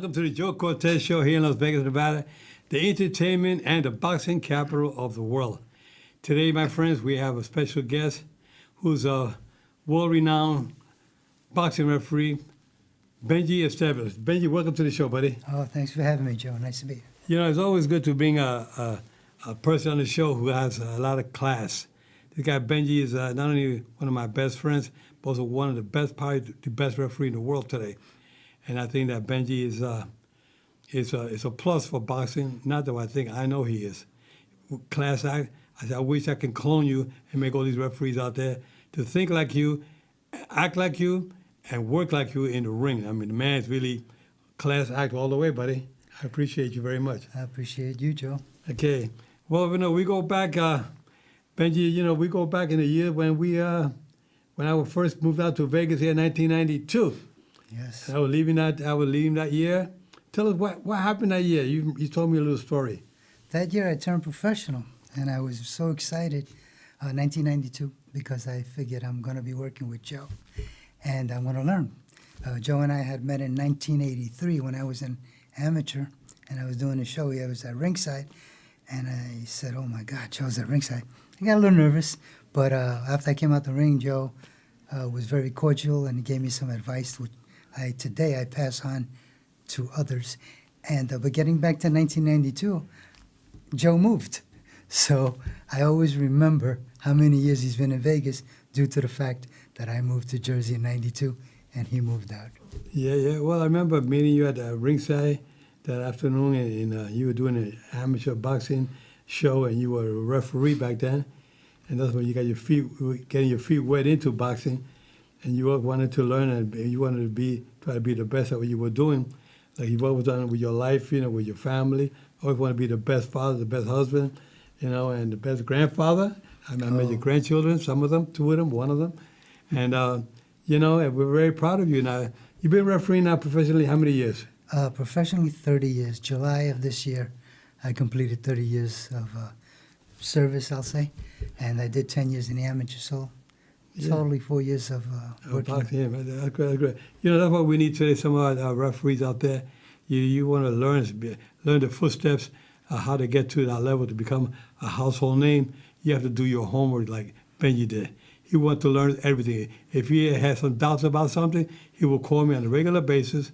welcome to the Joe Cortez Show here in Las Vegas, Nevada, the entertainment and the boxing capital of the world. Today, my friends, we have a special guest who's a world-renowned boxing referee, Benjy Esteves. Benjy, welcome to the show, buddy. Oh, thanks for having me, Joe. Nice to be here. You know, it's always good to bring a person on the show who has a lot of class. This guy, Benjy, is not only one of my best friends, but also one of the best, probably the best referee in the world today. And I think that Benjy is a plus for boxing. Not that I think, I know he is. Class act. I wish I can clone you and make all these referees out there to think like you, act like you, and work like you in the ring. I mean, the man's really class act all the way, buddy. I appreciate you very much. I appreciate you, Joe. Okay. Well, you know, we go back, Benjy, you know, we go back in the year when when I first moved out to Vegas here in 1992. Yes. I was leaving that year. Tell us what happened that year. You told me a little story. That year I turned professional, and I was so excited, 1992, because I figured I'm going to be working with Joe, and I'm going to learn. Joe and I had met in 1983 when I was an amateur, and I was doing a show. I was at ringside, and I said, oh, my God, Joe's at ringside. I got a little nervous, but after I came out the ring, Joe was very cordial, and he gave me some advice, which today I pass on to others. And but getting back to 1992, Joe moved. So I always remember how many years he's been in Vegas due to the fact that I moved to Jersey in 92 and he moved out. Yeah. Well, I remember meeting you at ringside that afternoon, and you were doing an amateur boxing show, and you were a referee back then. And that's when you got getting your feet wet into boxing. And you wanted to learn, and you wanted to try to be the best at what you were doing, like you've always done with your life, you know, with your family. Always want to be the best father, the best husband, you know, and the best grandfather. I met your grandchildren, some of them, two of them, one of them, and you know, and we're very proud of you. Now, you've been refereeing now professionally how many years? Professionally, 30 years. July of this year, I completed 30 years of service, I'll say, and I did 10 years in the amateur, so. Yeah. Totally 4 years of working. Yeah, that's great. You know, that's what we need today. Some of our referees out there, you want to learn the footsteps, how to get to that level to become a household name. You have to do your homework like Benjy did. He wanted to learn everything. If he had some doubts about something, he would call me on a regular basis,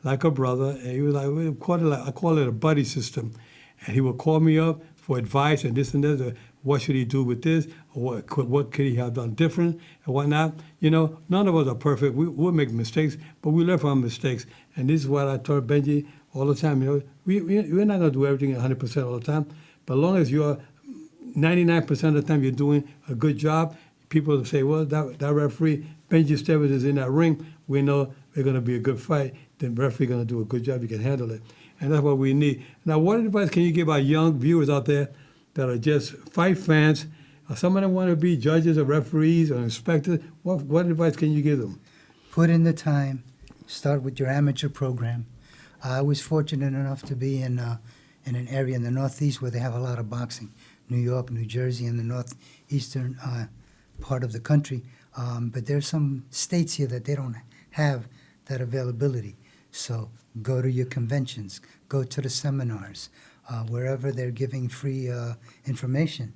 like a brother. And he was like, I call it a buddy system. And he would call me up for advice and this and that. What should he do with this? Or what could he have done different and whatnot? You know, none of us are perfect. We'll make mistakes, but we learn from our mistakes. And this is what I told Benjy all the time. You know, we're not going to do everything 100% all the time, but as long as you're 99% of the time you're doing a good job, people will say, well, that referee, Benjy Esteves, is in that ring. We know it's going to be a good fight. The referee going to do a good job. You can handle it. And that's what we need. Now, what advice can you give our young viewers out there that are just fight fans? Some of them want to be judges or referees or inspectors. What advice can you give them? Put in the time. Start with your amateur program. I was fortunate enough to be in an area in the Northeast where they have a lot of boxing. New York, New Jersey, and the northeastern part of the country. But there's some states here that they don't have that availability. So go to your conventions. Go to the seminars. Wherever they're giving free information.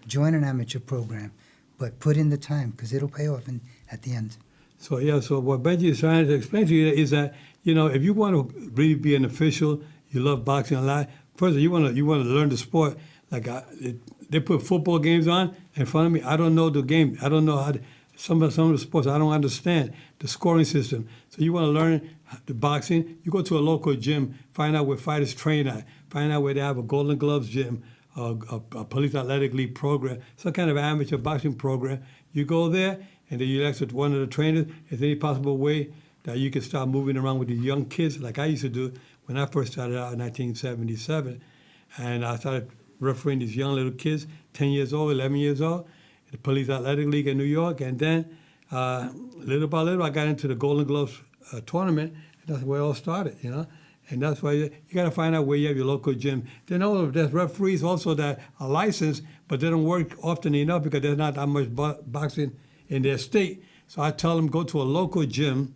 Join an amateur program, but put in the time because it'll pay off at the end. So what Benjy is trying to explain to you is that, you know, if you want to really be an official, you love boxing a lot, first you want to learn the sport. Like they put football games on in front of me. I don't know the game. I don't know how some of the sports. I don't understand the scoring system. So you want to learn the boxing, you go to a local gym, find out where fighters train at, find out where they have a Golden Gloves gym, a police athletic league program, some kind of amateur boxing program. You go there, and then you ask one of the trainers, is there any possible way that you can start moving around with the young kids like I used to do when I first started out in 1977. And I started refereeing these young little kids, 10 years old, 11 years old, in the police athletic league in New York. And then little by little, I got into the Golden Gloves tournament, and that's where it all started, you know. And that's why you got to find out where you have your local gym. Then there's referees also that are licensed, but they don't work often enough because there's not that much boxing in their state. So I tell them go to a local gym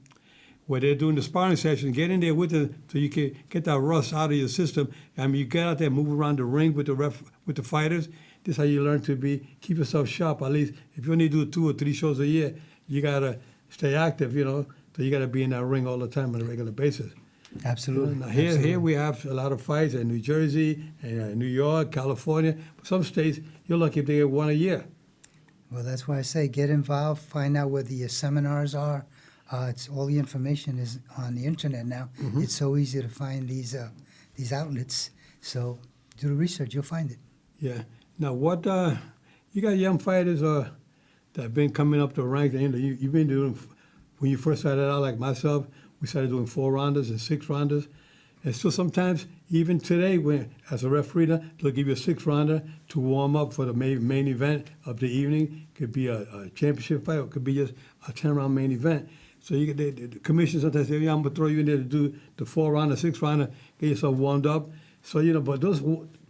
where they're doing the sparring session. Get in there with them so you can get that rust out of your system. I mean, you get out there, move around the ring with the fighters. This is how you learn to keep yourself sharp. At least if you only do 2 or 3 shows a year, you gotta stay active. So you gotta be in that ring all the time on a regular basis. Absolutely. Now here we have a lot of fights in New Jersey, and New York, California. Some states, you're lucky if they get 1 a year. Well, that's why I say get involved, find out where the seminars are. It's all the information is on the internet now. Mm-hmm. It's so easy to find these outlets. So do the research, you'll find it. Yeah. Now, what you got young fighters that have been coming up the ranks. You've been doing, when you first started out, like myself, we started doing 4-rounders and 6-rounders. And still sometimes, even today, as a referee, they'll give you a 6-rounder to warm up for the main event of the evening. It could be a championship fight, or it could be just a 10-round main event. So you get the commission sometimes say, yeah, I'm going to throw you in there to do the 4-rounder, 6-rounder, get yourself warmed up. So, but those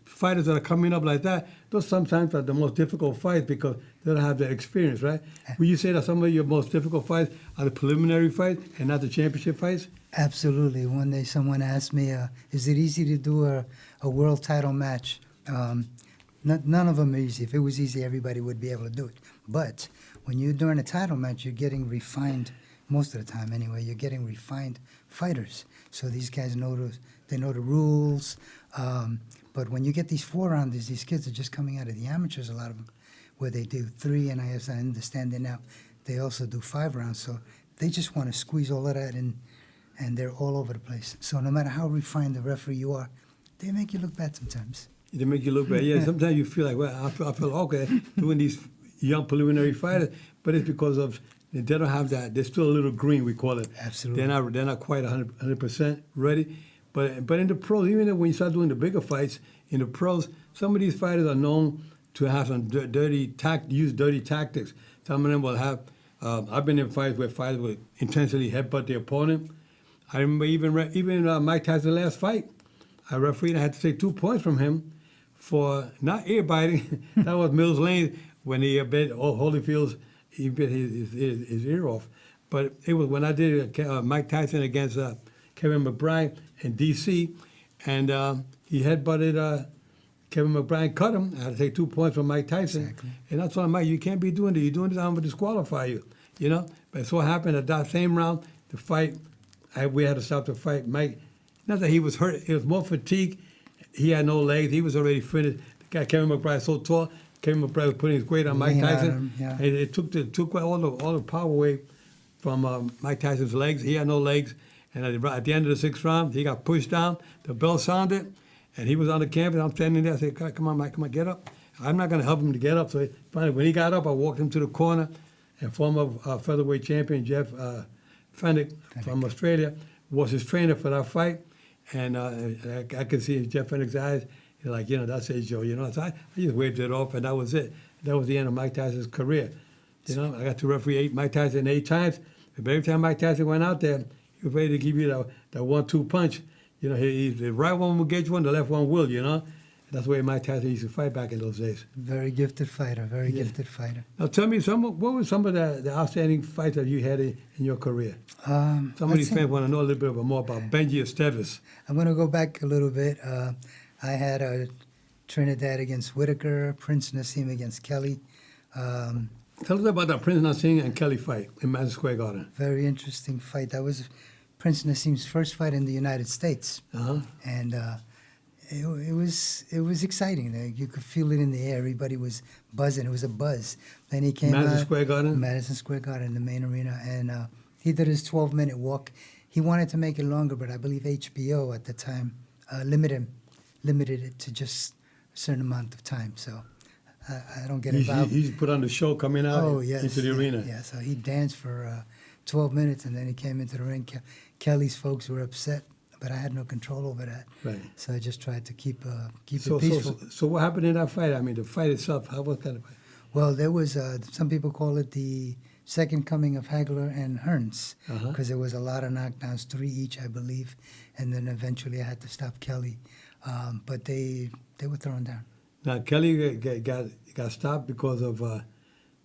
fighters that are coming up like that, those sometimes are the most difficult fights because they don't have the experience, right? Would you say that some of your most difficult fights are the preliminary fights and not the championship fights? Absolutely. One day someone asked me, is it easy to do a world title match? None of them are easy. If it was easy, everybody would be able to do it. But when you're doing a title match, you're getting refined, most of the time anyway, you're getting refined fighters. So these guys know the rules. But when you get these 4-rounders, these kids are just coming out of the amateurs, a lot of them, where they do 3, and as I understand it now, they also do 5 rounds. So they just want to squeeze all of that in, and they're all over the place. So no matter how refined the referee you are, they make you look bad sometimes. They make you look bad. Yeah, sometimes you feel like, well, I feel okay doing these young preliminary fighters, but it's because of they don't have that. They're still a little green, we call it. Absolutely. They're not quite 100% ready. But in the pros, even when you start doing the bigger fights, in the pros, some of these fighters are known to have some use dirty tactics. Some of them will have. I've been in fights where fighters would intentionally headbutt the opponent. I remember even Mike Tyson's last fight, I refereed. I had to take 2 points from him for not ear biting. That was Mills Lane when he bit Holyfield's. He bit his ear off. But it was when I did Mike Tyson against Kevin McBride in D.C., and he headbutted Kevin McBride, cut him. I had to take 2 points from Mike Tyson. Exactly. And I told him, Mike, you can't be doing this. You're doing this, I'm going to disqualify you. But so happened at that same round, the fight, we had to stop the fight. Mike, not that he was hurt, it was more fatigue. He had no legs. He was already finished. The guy, Kevin McBride, so tall. Kevin McBride was putting his weight on Mike Tyson. Yeah. And it took all the power away from Mike Tyson's legs. He had no legs. And at the end of the 6th round, he got pushed down. The bell sounded, and he was on the canvas. I'm standing there. I said, come on, Mike, get up. I'm not going to help him to get up. So finally, when he got up, I walked him to the corner, and former featherweight champion Jeff Fennick from Australia was his trainer for that fight. And I could see in Jeff Fennick's eyes, he's like, that's it, Joe. So I just waved it off, and that was it. That was the end of Mike Tyson's career. I got to referee Mike Tyson 8 times. But every time Mike Tyson went out there, he was ready to give you that 1-2 punch. The right one will get you one, the left one will, That's the way Mike Tyson used to fight back in those days. Very gifted fighter, gifted fighter. Now tell me, what were some of the outstanding fights that you had in your career? Some of these fans want to know a little bit more about Benjy Esteves. I'm going to go back a little bit. I had Trinidad against Whitaker, Prince Nassim against Kelly. Tell us about that Prince Nassim and Kelly fight in Madison Square Garden. Very interesting fight. That was Prince Nassim's first fight in the United States. Uh-huh. And it was exciting. You could feel it in the air. Everybody was buzzing. It was a buzz. Then he came Madison Square Garden? Madison Square Garden, the main arena. And he did his 12-minute walk. He wanted to make it longer, but I believe HBO at the time limited it to just a certain amount of time. So I don't get involved. He's put on the show coming out into the arena. Yeah, so he danced for 12 minutes, and then he came into the ring. Kelly's folks were upset, but I had no control over that. Right. So I just tried to keep it peaceful. So what happened in that fight? I mean, the fight itself, how was that fight? Well, there was, some people call it the second coming of Hagler and Hearns, because there was a lot of knockdowns, 3 each, I believe, and then eventually I had to stop Kelly. But they were thrown down. Now, Kelly got stopped because of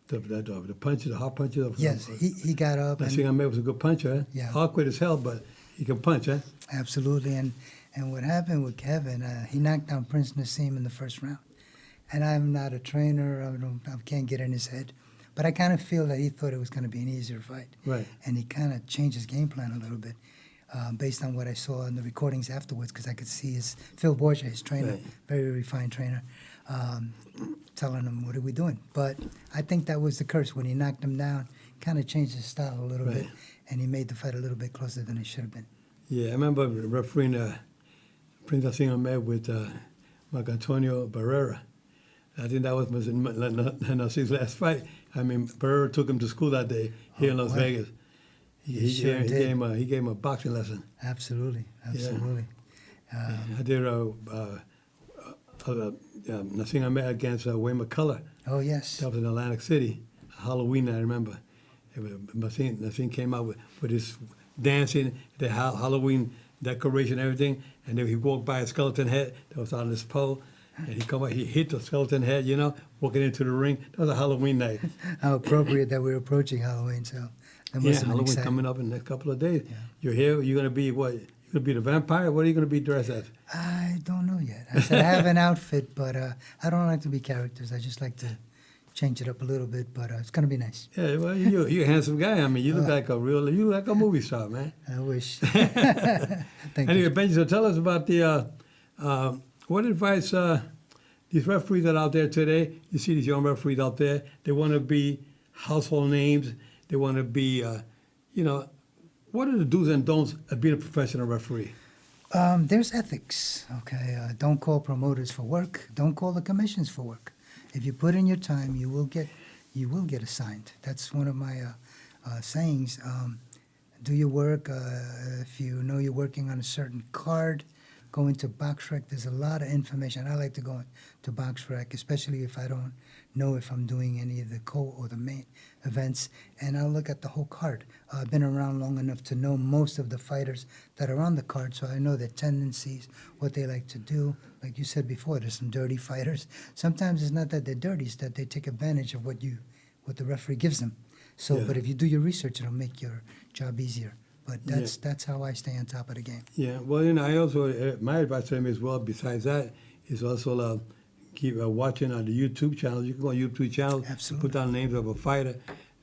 the punches, the hard punches. Yes, he got up. Nassim Ahmed was a good puncher. Huh? Yeah. Awkward as hell, but he can punch, huh? Absolutely. And what happened with Kevin, he knocked down Prince Nassim in the first round. And I'm not a trainer. I can't get in his head. But I kind of feel that he thought it was going to be an easier fight. Right. And he kind of changed his game plan a little bit based on what I saw in the recordings afterwards, because I could see Phil Borgia, his trainer, Right. very refined trainer, telling him, what are we doing? But I think that was the curse. When he knocked him down, kind of changed his style a little Right. bit, and he made the fight a little bit closer than it should have been. Yeah, I remember refereeing Prince Nassim Ahmed with Marc Antonio Barrera. I think that was Nassim's last fight. I mean, Barrera took him to school that day here in Las Vegas. He gave him a boxing lesson. Absolutely. I did Nassim Ahmed against Wayne McCullough. Oh, yes. That was in Atlantic City, Halloween night, I remember. Nassim came out with his dancing, the Halloween decoration, everything, and then he walked by a skeleton head that was on this pole, and he hit the skeleton head, walking into the ring. That was a Halloween night. How appropriate that we're approaching Halloween, so that must have been Halloween exciting. coming up in the next couple of days. Yeah. You're here, you're going to be what? You're going to be the vampire? What are you going to be dressed as? I don't know yet. I said I have an outfit, but I don't like to be characters. I just like to change it up a little bit, but it's going to be nice. Yeah, well, you're a handsome guy. I mean, you look like a movie star, man. I wish. Anyway, you. Benjy, so tell us about the what advice these referees that are out there today. You see these young referees out there. They want to be household names. They want to be, what are the do's and don'ts of being a professional referee? There's ethics, okay? Don't call promoters for work. Don't call the commissions for work. If you put in your time, you will get assigned. That's one of my sayings. Do your work. If you know you're working on a certain card, go into BoxRec. There's a lot of information. I like to go to BoxRec, especially if I don't know if I'm doing any of the or the main events, and I'll look at the whole card. I've been around long enough to know most of the fighters that are on the card, so I know their tendencies, what they like to do. Like you said before, there's some dirty fighters. Sometimes it's not that they're dirty, it's that they take advantage of what the referee gives them. So, Yeah. But if you do your research, it'll make your job easier. But that's how I stay on top of the game. Yeah, well, I also, my advice to them as well, besides that, is also keep watching on the YouTube channel. You can go on YouTube channel, Absolutely. put down the names of a fighter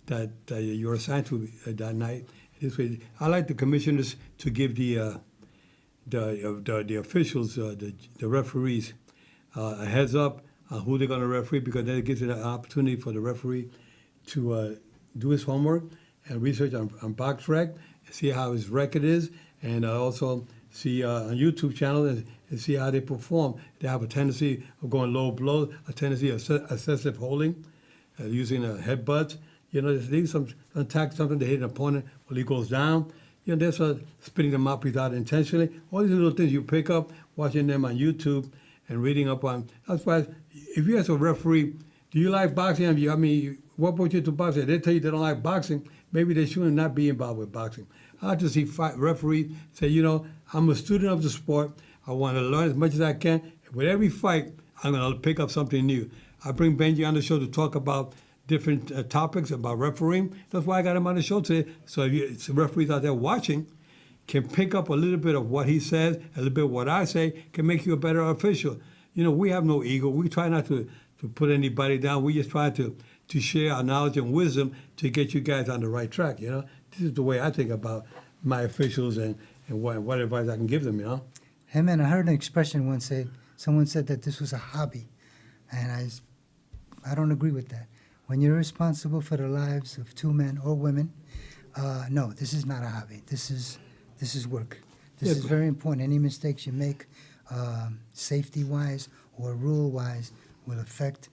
that you're assigned to that night. This way, I like the commissioners to give the officials, the referees, a heads up on who they're going to referee, because then it gives it an opportunity for the referee to do his homework and research on BoxRec, see how his record is, and also see on YouTube channel and see how they perform. They have a tendency of going low blows, a tendency of excessive holding, using headbutts. There's some attack something to hit an opponent while he goes down. There's spitting them up without intentionally. All these little things you pick up watching them on YouTube and reading up on. That's why if you ask a referee, do you like boxing? I mean, what brought you to boxing? They tell you they don't like boxing. Maybe they shouldn't not be involved with boxing. I like to see referees say, I'm a student of the sport. I want to learn as much as I can. With every fight, I'm going to pick up something new. I bring Benjy on the show to talk about different topics about refereeing. That's why I got him on the show today. So if referees out there watching can pick up a little bit of what he says, a little bit of what I say, can make you a better official. We have no ego. We try not to put anybody down. We just try to share our knowledge and wisdom to get you guys on the right track. This is the way I think about my officials and what advice I can give them. Hey man, I heard an expression once someone said that this was a hobby, and I don't agree with that. When you're responsible for the lives of two men or women, no, this is not a hobby. This is work. This is very important. Any mistakes you make, safety-wise or rule-wise, will affect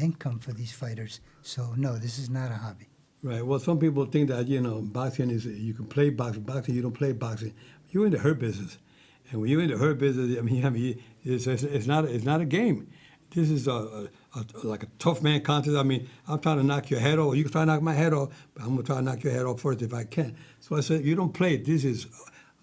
income for these fighters. So no, this is not a hobby. Right. Well, some people think that boxing is you can play boxing. Boxing, you don't play boxing. You're in the hurt business, and when you're in the hurt business, I mean, it's not a game. This is like a tough man contest. I mean, I'm trying to knock your head off. You can try to knock my head off, but I'm gonna try to knock your head off first if I can. So I said, you don't play it. This is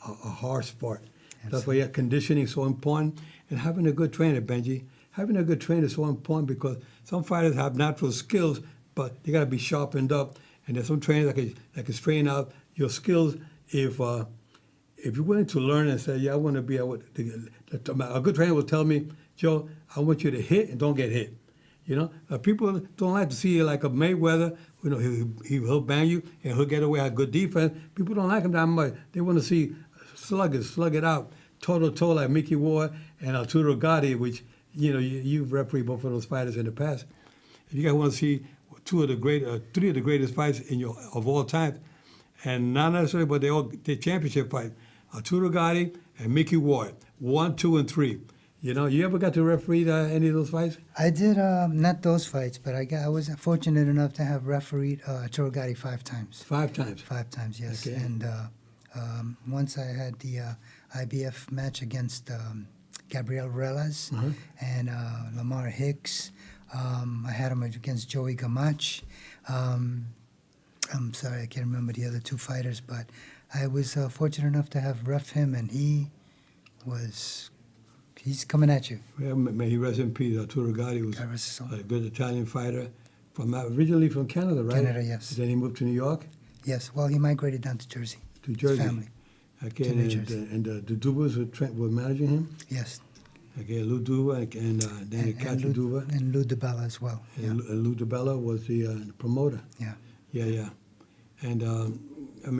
a hard sport. Absolutely. That's why your conditioning is so important, and having a good trainer, Benjy. Having a good trainer is so important because some fighters have natural skills, but you got to be sharpened up. And there's some trainers that can straighten out your skills if you're willing to learn and say, yeah, I want to be able to. A good trainer will tell me, Joe, I want you to hit and don't get hit. You know, people don't like to see you like a Mayweather. You know, he'll bang you and he'll get away. Have good defense. People don't like him that much. They want to see slug it out, toe to toe like Mickey Ward and Arturo Gatti, which you've refereed both of those fighters in the past. If you guys want to see three of the greatest fights of all time, and not necessarily, but they're championship fights. Arturo Gatti and Mickey Ward, 1, 2, and 3. You know, you ever got to referee any of those fights? I did, not those fights, but I was fortunate enough to have refereed Arturo Gatti 5 times. 5 times? 5 times, yes. Okay. And once I had the IBF match against Gabriel Relas and Lamar Hicks. I had him against Joey Gamache. I'm sorry, I can't remember the other 2 fighters, but I was fortunate enough to have ref him, and he's coming at you. Well, may he rest in peace. Arturo Gatti was a good Italian fighter, originally from Canada, right? Canada, yes. Then he moved to New York? Yes, well, he migrated down to Jersey. To Jersey? His family. Okay, to New Jersey. And the Dubas were managing him? Yes. Okay, Lou Duva and Cathy Duva. And Lou DiBella as well. And Lou DiBella was the promoter. Yeah. Yeah. And,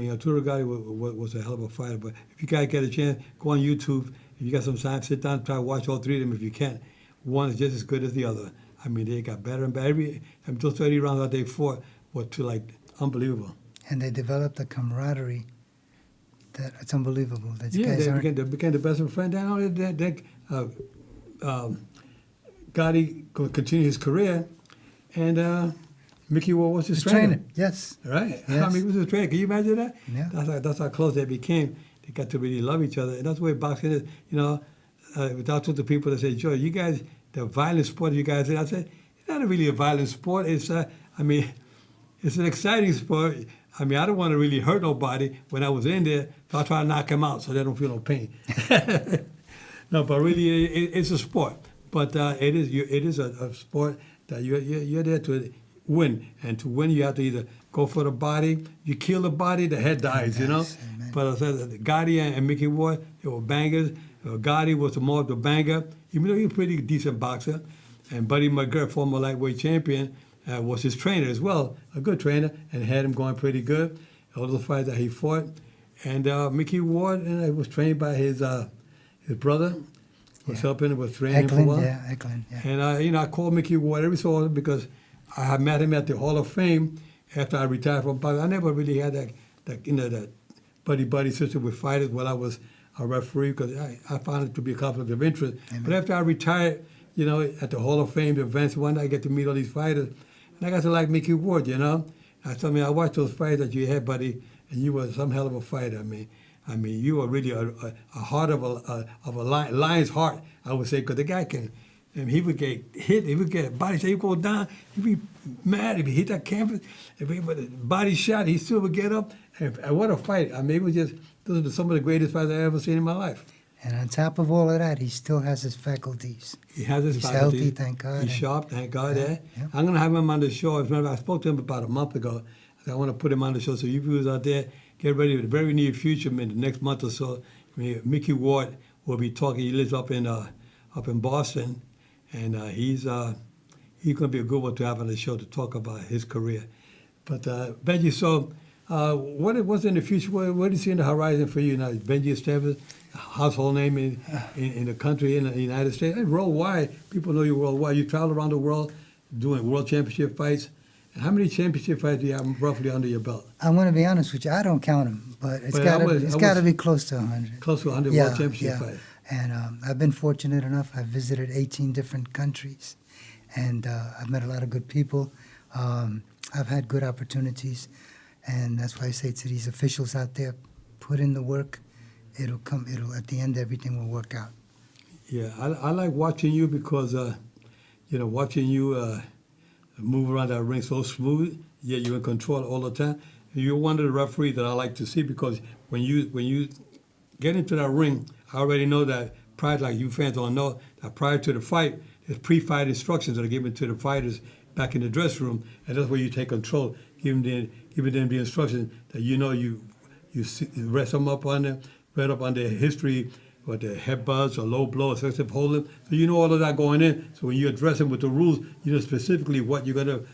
Arturo Gatti was a hell of a fighter. But if you guys get a chance, go on YouTube. If you got some time, sit down and try to watch all 3 of them if you can. One is just as good as the other. I mean, they got better and better. Those 30 rounds that they fought were unbelievable. And they developed a camaraderie that it's unbelievable. That They became the best of friends. Gotti continued his career, and Mickey Ward was his trainer. Yes. Right? Yes. He was his trainer. Can you imagine that? Yeah. That's how close they became. They got to really love each other. And that's the way boxing is. You know, without talking to people that say, Joe, you guys, the violent sport you guys in, I said, it's not really a violent sport. It's, it's an exciting sport. I don't want to really hurt nobody when I was in there, so I try to knock them out so they don't feel no pain. No, but really, it's a sport. But it is a sport that you're there to win. And to win, you have to either go for the body. You kill the body, the head dies, you know? Amen. But I said, Gotti and Mickey Ward, they were bangers. Gotti was more of the banger, even though he was a pretty decent boxer. And Buddy McGirt, former lightweight champion, was his trainer as well, a good trainer, and had him going pretty good. All those fights that he fought. And Mickey Ward was trained by his brother, was training him for a while. Eklund, yeah. And, I called Mickey Ward every so often because I had met him at the Hall of Fame after I retired from boxing. I never really had that buddy system with fighters while I was a referee because I found it to be a conflict of interest. Amen. But after I retired, at the Hall of Fame events, one day I get to meet all these fighters. And I got to like Mickey Ward, I watched those fights that you had, buddy, and you were some hell of a fighter. You were really a heart of a lion's heart, I would say, because the guy he would get hit, he would get a body shot, he'd go down, he'd be mad if he hit that canvas, if he with a body shot, he still would get up. And what a fight. It was just, those are some of the greatest fights I've ever seen in my life. And on top of all of that, he still has his faculties. He has his He's faculties. Healthy, thank God. He's sharp, thank God. Yeah. I'm going to have him on the show. I spoke to him about a month ago. I want to put him on the show. So you viewers out there, get ready for the very near future, in the next month or so. Mickey Ward will be talking. He lives up in Boston, and he's going to be a good one to have on the show to talk about his career. But Benjy, so what's in the future? What do you see in the horizon for you now? Benjy Esteves, a household name in the country, in the United States, and worldwide. People know you worldwide. You travel around the world doing world championship fights. And how many championship fights do you have roughly under your belt? I'm going to be honest with you. I don't count them, but it's got to be close to 100. Close to 100 world championship fights. And I've been fortunate enough. I've visited 18 different countries, and I've met a lot of good people. I've had good opportunities, and that's why I say to these officials out there, put in the work. It'll come. At the end, everything will work out. Yeah, I like watching you because, watching you move around that ring so smooth. Yeah, you're in control all the time. You're one of the referees that I like to see because when you get into that ring, I already know that prior, like you fans don't know, that prior to the fight, there's pre-fight instructions that are given to the fighters back in the dressing room, and that's where you take control, giving them the instruction that you rest them up on them, read up on their history, what the head buzz or low blow, excessive holding. So you know all of that going in. So when you address them with the rules, you know specifically what you're going to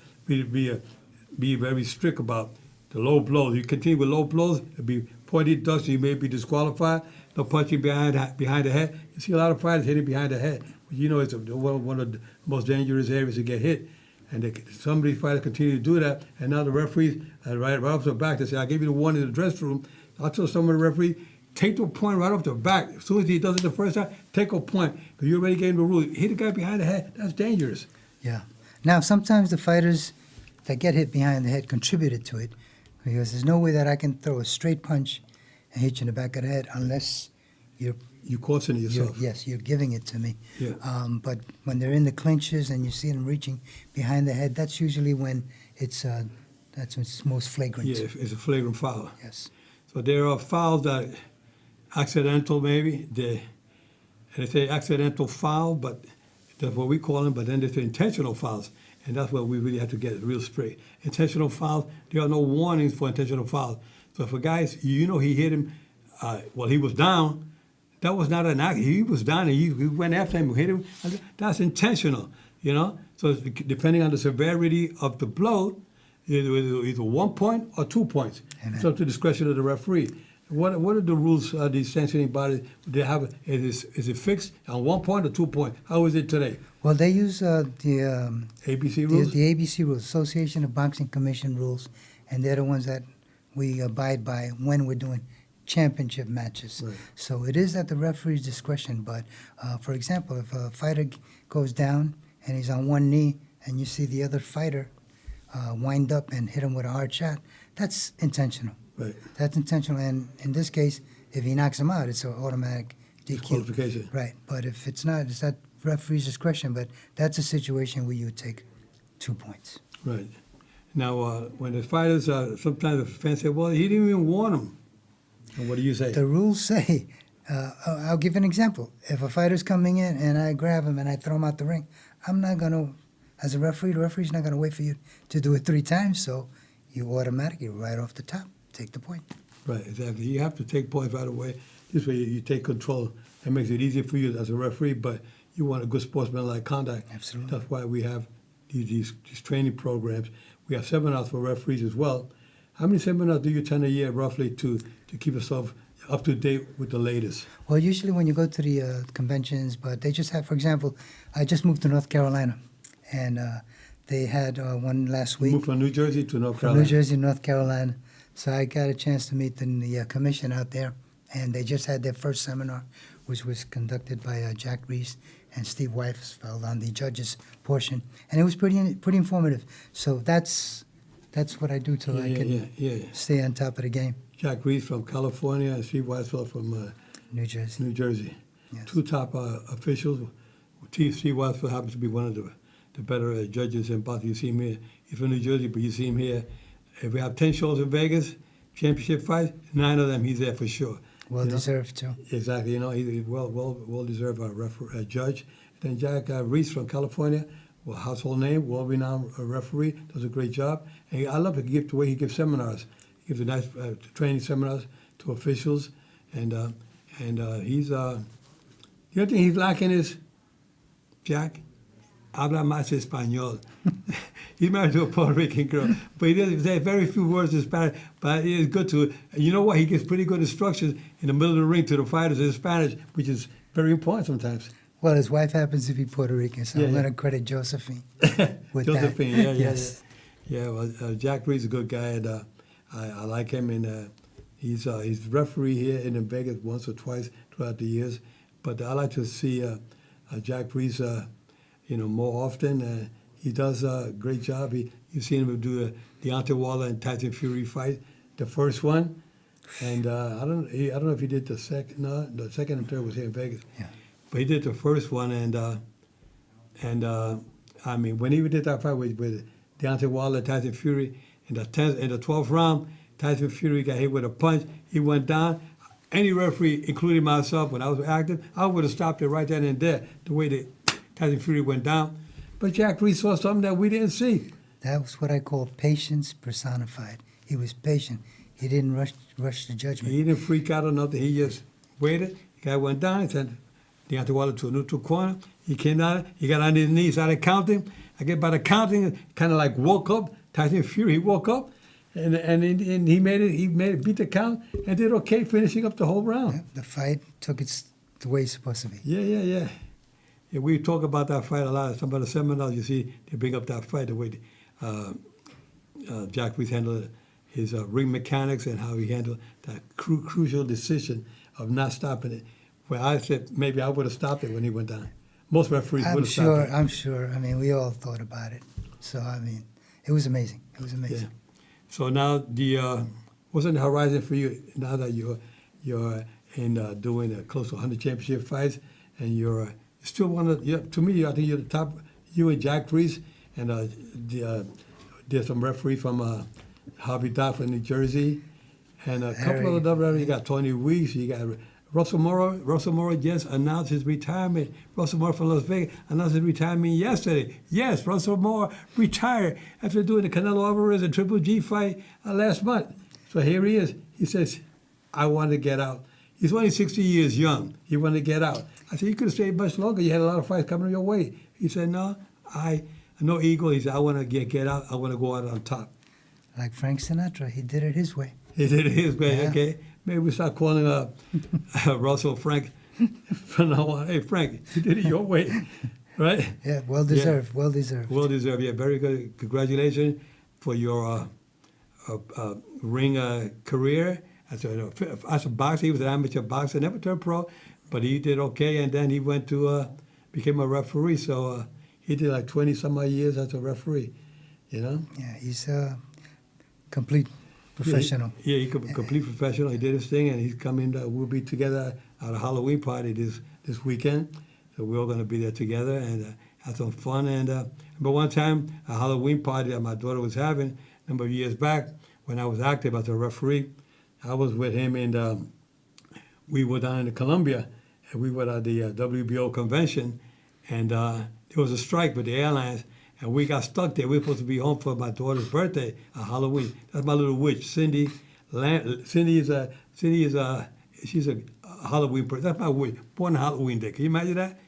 be very strict about. The low blows. You continue with low blows, it'll be pointed ducks, you may be disqualified. They'll punch you behind the head. You see a lot of fighters hitting behind the head. But you know it's one of the most dangerous areas to get hit. And some of these fighters continue to do that. And now the referees, right off the back, they say, I gave you the warning in the dressing room. I'll tell some of the referees, take the point right off the back. As soon as he does it the first time, take a point. Because you already gave him the rule. Hit a guy behind the head, that's dangerous. Yeah. Now, sometimes the fighters that get hit behind the head contributed to it, because there's no way that I can throw a straight punch and hit you in the back of the head unless you're causing it yourself. Yes, you're giving it to me. Yeah. But when they're in the clinches and you see them reaching behind the head, that's usually when that's when it's most flagrant. Yeah, it's a flagrant foul. Yes. So there are fouls that accidental maybe. They say accidental foul, but that's what we call them. But then there's intentional fouls, and that's where we really have to get it real straight. Intentional fouls, there are no warnings for intentional fouls. So if a guy, he hit him while he was down, that was not an act. He was down and he went after him, hit him. That's intentional, So depending on the severity of the blow, either 1 point or 2 points. Amen. It's up to the discretion of the referee. What are the rules of these sanctioning bodies? They have is it fixed on 1 point or 2 points? How is it today? Well, they use the ABC rules? The ABC rules, Association of Boxing Commission rules, and they're the ones that we abide by when we're doing championship matches. Right. So it is at the referee's discretion. But, for example, if a fighter goes down and he's on one knee and you see the other fighter wind up and hit him with a hard shot, that's intentional. Right. That's intentional. And in this case, if he knocks him out, it's an automatic DQ. Disqualification. Right. But if it's not, it's at referee's discretion. But that's a situation where you would take 2 points. Right. Now, when the fighters, sometimes the fans say, well, he didn't even warn him. And what do you say? The rules say, I'll give an example. If a fighter's coming in and I grab him and I throw him out the ring, I'm not going to, as a referee, the referee's not going to wait for you to do it 3 times. So you automatically, right off the top, take the point. Right, exactly. You have to take points right away. This way you take control. It makes it easier for you as a referee, but you want a good sportsmanlike conduct. Absolutely. That's why we have these training programs. We have seminars for referees as well. How many seminars do you attend a year, roughly, to keep yourself up to date with the latest? Well, usually when you go to the conventions, but they just have, for example, I just moved to North Carolina, and they had one last week. You moved from New Jersey to North Carolina? From New Jersey, North Carolina. So I got a chance to meet the commission out there, and they just had their first seminar, which was conducted by Jack Reese and Steve Weisfeld on the judges portion, and it was pretty informative. So that's what I do till I can stay on top of the game. Jack Reese from California and Steve Weisfeld from New Jersey. New Jersey. Yes. 2 top officials. Steve Weisfeld happens to be one of the better judges in boxing. You see him here. He's from New Jersey, but you see him here. If we have 10 shows in Vegas, championship fights, 9 of them he's there for sure. Well deserved too. Exactly. He's well deserved a judge. Then Jack Reese from California, household name, world-renowned referee, does a great job. And I love the way he gives seminars. He gives a nice training seminars to officials, and he's the other thing he's lacking is Jack. Habla más español. He's married to a Puerto Rican girl, but he doesn't say very few words in Spanish. But it's good to. You know what? He gives pretty good instructions in the middle of the ring to the fighters in Spanish, which is very important sometimes. Well, his wife happens to be Puerto Rican, so I'm going to credit Josephine with Josephine, that. Yes. Well, Jack Reed's a good guy, and I like him, and he's referee here in Vegas once or twice throughout the years. But I like to see Jack Reed's, more often. He does a great job. You've seen him do the Deontay Wilder and Tyson Fury fight, the first one, and I don't know if he did the second. No, the second and third was here in Vegas. Yeah. But he did the first one, and I mean, when he did that fight with Deontay Wilder, Tyson Fury, in the 12th round, Tyson Fury got hit with a punch. He went down. Any referee, including myself, when I was active, I would have stopped it right then and there, the way that Tyson Fury went down. But Jack Reese saw something that we didn't see. That was what I call patience personified. He was patient. He didn't rush the judgment. He didn't freak out or nothing. He just waited. The guy went down. He said, Deontay Wilder to a neutral corner. He came down. He got on his knees, started counting. I get by the counting, kind of like woke up. Tyson Fury, he woke up, and he made it, beat the count, and did okay, finishing up the whole round. Yeah, the fight took its the way it's supposed to be. Yeah. We talk about that fight a lot. Some of the seminars, you see, they bring up that fight, the way Jack Reese handled his ring mechanics and how he handled that crucial decision of not stopping it. Where I said maybe I would have stopped it when he went down. Most referees would have stopped it. I'm sure. I mean, we all thought about it. So, I mean, it was amazing. It was amazing. Yeah. So now, what's on the horizon for you now that you're in doing close to 100 championship fights, and you're still one of, to me, I think you're the top, you and Jack Reese, and there's some referee from Harvey Dodd from New Jersey, and a couple of other, you got Tony Weeks, you got Russell Morrow. Russell Morrow just announced his retirement. Russell Morrow from Las Vegas announced his retirement yesterday. Yes, Russell Morrow retired after doing the Canelo Alvarez and Triple G fight last month. So here he is. He says, I want to get out. He's only 60 years young. He wanted to get out. I said, you could have stayed much longer. You had a lot of fights coming your way. He said, no ego. He said, I want to get out. I want to go out on top. Like Frank Sinatra, he did it his way. He did it his way, Yeah. okay? Maybe we start calling Russell Frank from now on. Hey, Frank, you did it your way, right? Yeah, well deserved. Yeah. Well deserved. Well deserved. Yeah, very good. Congratulations for your ring career. As a boxer, he was an amateur boxer, never turned pro, but he did okay. And then he went to became a referee. So he did like 20 some odd years as a referee. You know. Yeah, he's a complete professional. Yeah, he's a complete professional. He did his thing, and he's coming. We'll be together at a Halloween party this weekend. So we're all going to be there together and have some fun. And but one time, a Halloween party that my daughter was having a number of years back, when I was active as a referee, I was with him, and we were down in Colombia, and we were at the WBO convention, and there was a strike with the airlines. And we got stuck there. We were supposed to be home for my daughter's birthday, Halloween. That's my little witch, Cindy. She's a Halloween person. That's my witch, born on Halloween day. Can you imagine that?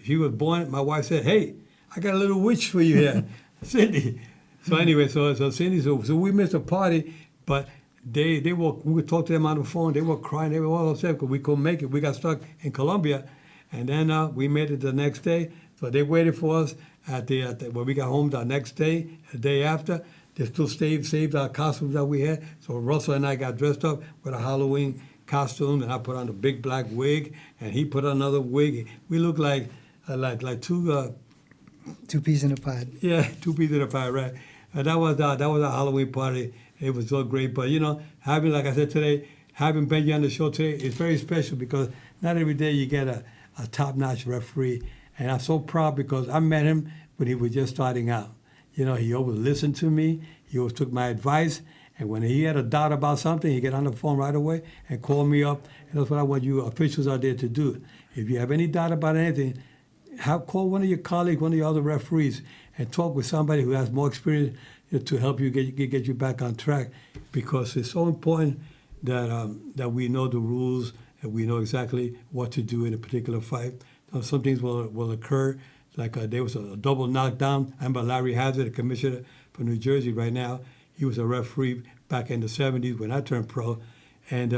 She was born. My wife said, "Hey, I got a little witch for you here, Cindy." So anyway, so Cindy, so we missed a party, but we would talk to them on the phone. They were crying. They were all upset because we couldn't make it. We got stuck in Colombia, and then we made it the next day. So they waited for us when we got home the next day, the day after. They still saved our costumes that we had. So Russell and I got dressed up with a Halloween costume, and I put on a big black wig, and he put on another wig. We looked like two peas in a pod. Yeah, 2 peas in a pod, right? And that was our Halloween party. It was so great. But having, like I said today, having Benjy on the show today is very special because not every day you get a top-notch referee. And I'm so proud because I met him when he was just starting out. He always listened to me. He always took my advice. And when he had a doubt about something, he'd get on the phone right away and call me up. And that's what I want you officials out there to do. If you have any doubt about anything, call one of your colleagues, one of your other referees, and talk with somebody who has more experience to help you get you back on track. Because it's so important that we know the rules and we know exactly what to do in a particular fight. Some things will occur, like there was a double knockdown. I remember Larry Hazard, the commissioner from New Jersey right now. He was a referee back in the 70s when I turned pro. And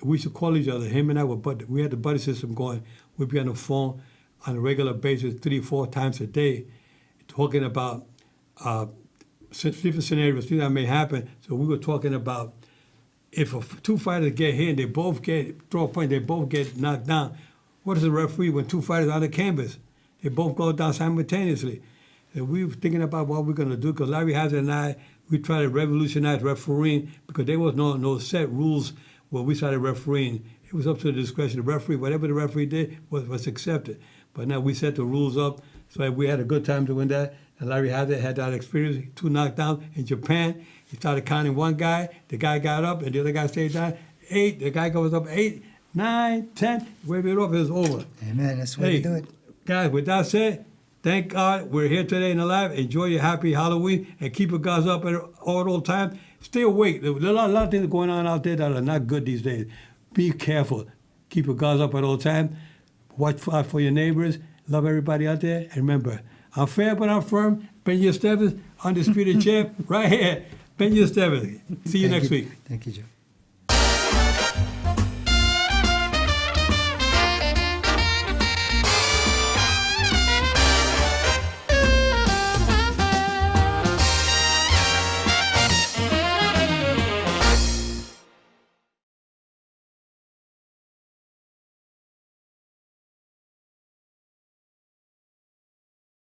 we used to call each other. Him and I we had the buddy system going. We'd be on the phone on a regular basis 3-4 times a day talking about different scenarios, things that may happen. So we were talking about if two fighters get hit and they both throw a point, they both get knocked down. What is a referee when two fighters are on the canvas? They both go down simultaneously. And we were thinking about what we're going to do because Larry Hazard and I, we tried to revolutionize refereeing because there was no set rules when we started refereeing. It was up to the discretion of the referee. Whatever the referee did was accepted. But now we set the rules up, so we had a good time doing that. And Larry Hazard had that experience, 2 knockdowns in Japan. He started counting one guy. The guy got up, and the other guy stayed down. 8. The guy goes up 8. 9, 10, wave it off, it's over. Amen. That's the way to do it. Guys, with that said, Thank God we're here today and alive. Enjoy your happy Halloween and keep your guards up at all time. Stay awake. There's a lot of things going on out there that are not good these days. Be careful. Keep your guards up at all time. Watch out for your neighbors. Love everybody out there. And remember, I'm fair but I'm firm. Benjy Esteves, undisputed champ, right here. Benjy Esteves. See you next week. Thank you, Joe.